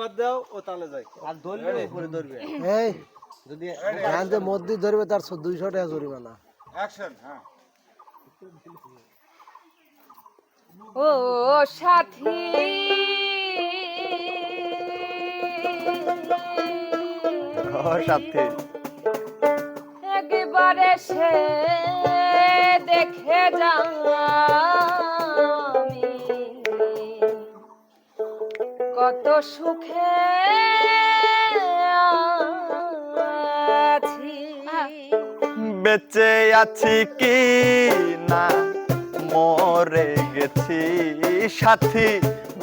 বাদ দাও ও তালে যায় আর ধরবে উপরে ধরবে এই যদি গান যে মধ্যে ধরবে তার 200 টাকা জরিমানা অ্যাকশন হ্যাঁ ও সাথী ও সাথী একবারে সে দেখে যামি কত সুখে আছি বেঁচে আছি কি না মরে গেছি সাথী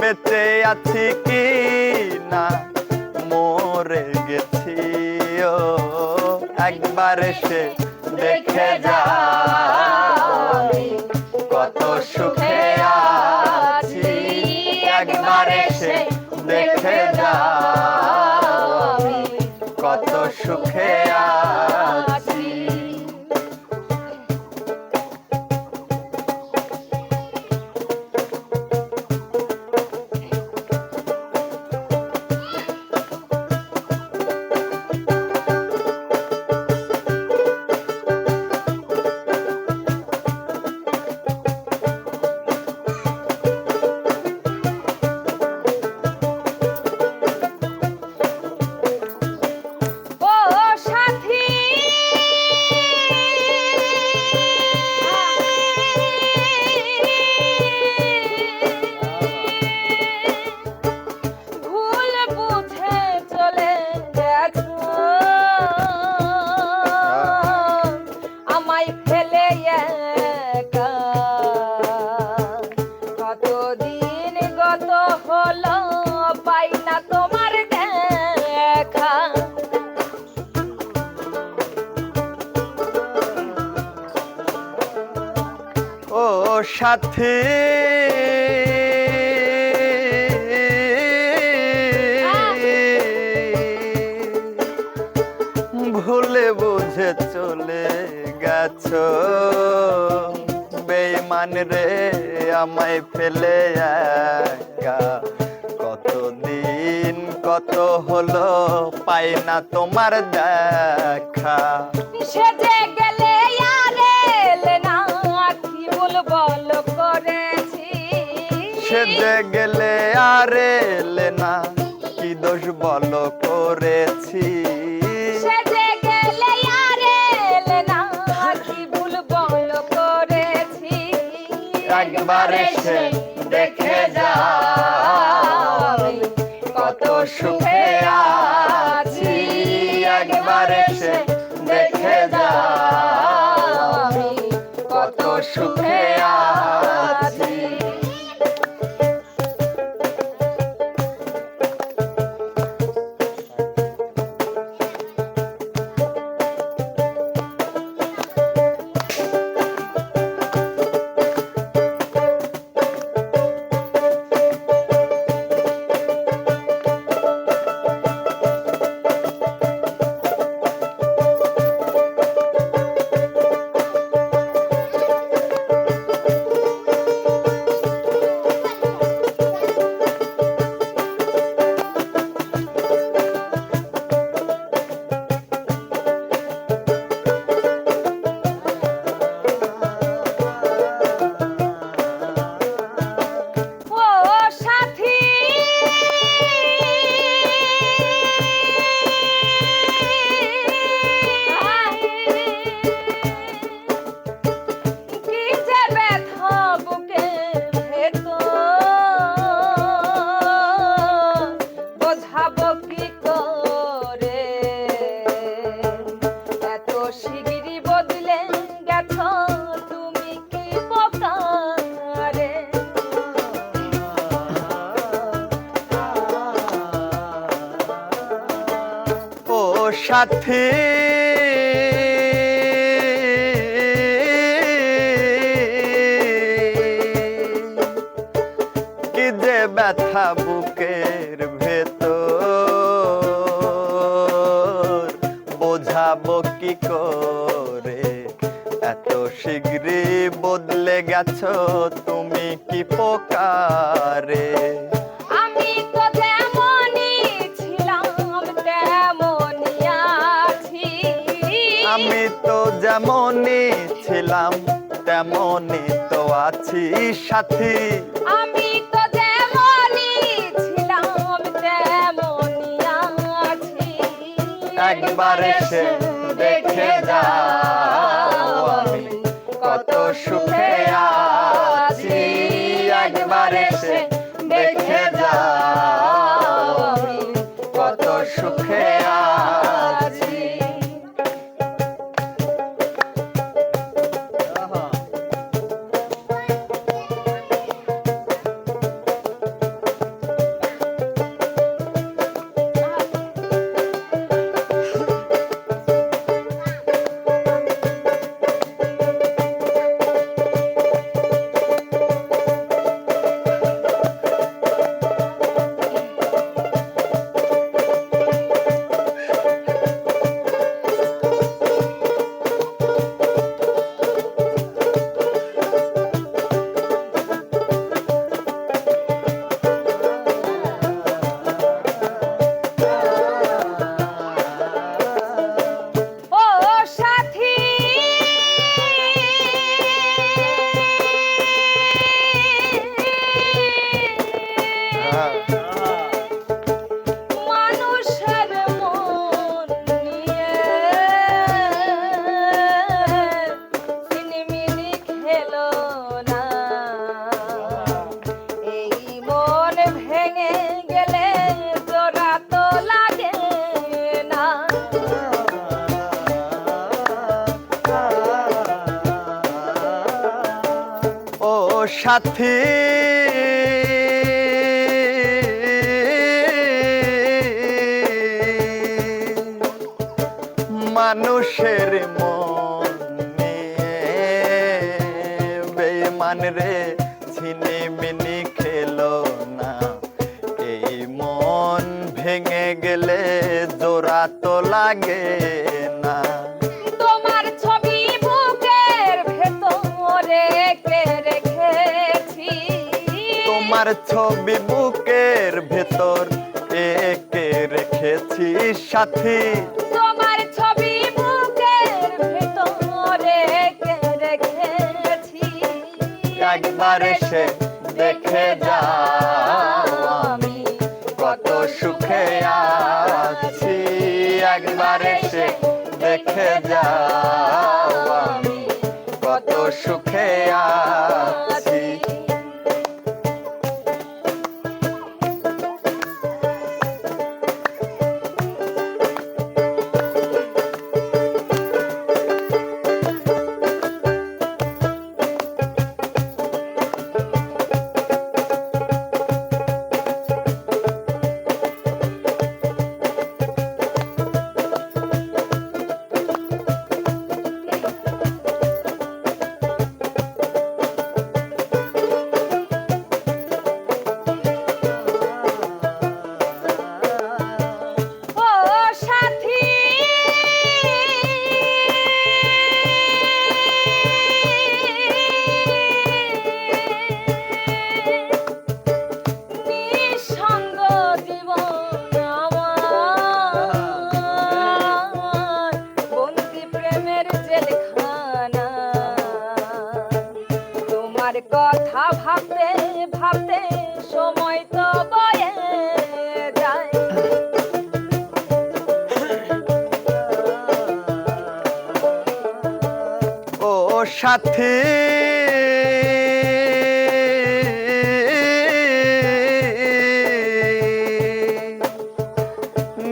বেঁচে আছি কি না মরে গেছি ও একবার এসে দেখে যা কত সুখে আছি একবার এসে দেখে যা কত সুখে আছি ও সাথী ভুল বুঝে চলে গেছো আমায় ফেলে একা কতদিন গত হলো পাই না তোমার দেখা ও সাথী ভুলে বুঝে চলে গেছো বেঈমান রে আমায় ফেলে একা কতদিন কত হলো পাই না তোমার দেখা সেজে গেলে আরে না কি ভুল বল করেছি সেজে গেলে আর এলে না কি দোষ বল করেছি সেজে গেলে আরে না কি ভুল বল করেছি একবার এসে দেখে যা কত সুখে আছি একবার এসে দেখে যা কত সুখে আছি ও সাথী কি যে ব্যথা বুকের ভেতর বোঝাবো কি করে এত শিগগিরই বদলে গেছো তুমি কি বোকারে ও সাথী কি যে ব্যথা বুকের ভেতর বোঝাবো কি করে এত শিগগিরই বদলে গেছো তুমি কি পোকারে আমি তো যেমনই তেমনই তো আছি সাথী। আমি তো যেমনই ছিলাম তেমনই আছি। একবার এসে দেখে যাও আমি কত সুখে আছি। একবার এসে দেখে যাও আমি কত সুখে আছি। ও সাথী মানুষের মন নিয়ে ছিনিমিনি খেলো না। এই মন ভেঙে গেলে জোড়া তো লাগে না। ও সাথী মানুষের মন নিয়ে বেঈমান রে ছিনিমিনি খেলো না। এই মন ভেঙে গেলে জোড়া তো লাগে না। তোমার ছবি বুকের ভেতরে রেখে রেখেছি। তোমার ছবি বুকের ভেতর এঁকে রেখেছি সাথী। তোমার ছবি বুকের ভেতরে রেখে রেখেছি। একবার এসে দেখে যাও আমি কত সুখে আছি। একবার এসে দেখে যাও আমি কত সুখে আছি। ও সাথী নিঃসঙ্গ জীবন আমার বন্দি প্রেমের জেলখানা। তোমার কথা ভাবতে ভাবতে সময় তো বয়ে যায়। ও সাথী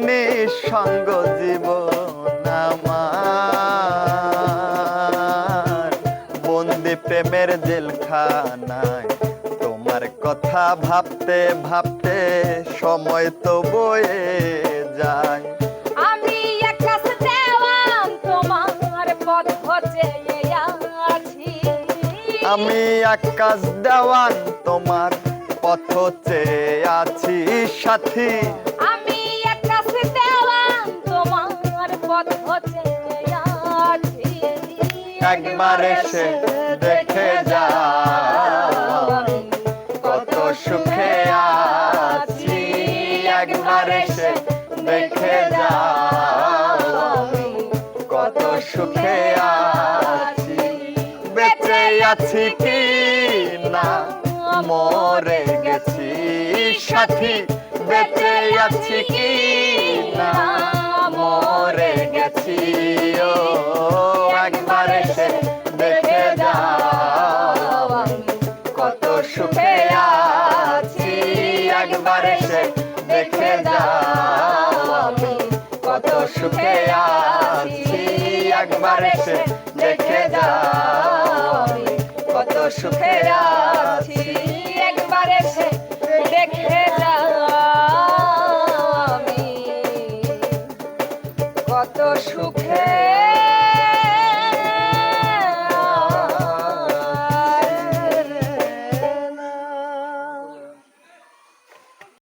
নিঃসঙ্গ জীবন আমার বন্দি প্রেমের জেলখানায়। তোমার কথা ভাবতে ভাবতে সময় তো বয়ে যায়। আমি আকাশ দেওয়ান তোমার পথ চেয়ে আছি। আমি আকাশ দেওয়ান তোমার পথ চেয়ে আছি সাথী। আমি আকাশ দেওয়ান তোমার পথ চেয়ে আছি। একবার এসে দেখে যাও আমি কত সুখে আছি। একবার এসে দেখে যাও আমি কত সুখে আছি। বেঁচে আছি কি না মরে গেছি সাথী বেঁচে আছি কি না মরে গেছি ও একবার এসে দেখে যাও আমি কত সুখে আছি একবার এসে দেখে যাও আমি কত সুখে আছি একবার এসে দেখে যাও আমি কত সুখে আছি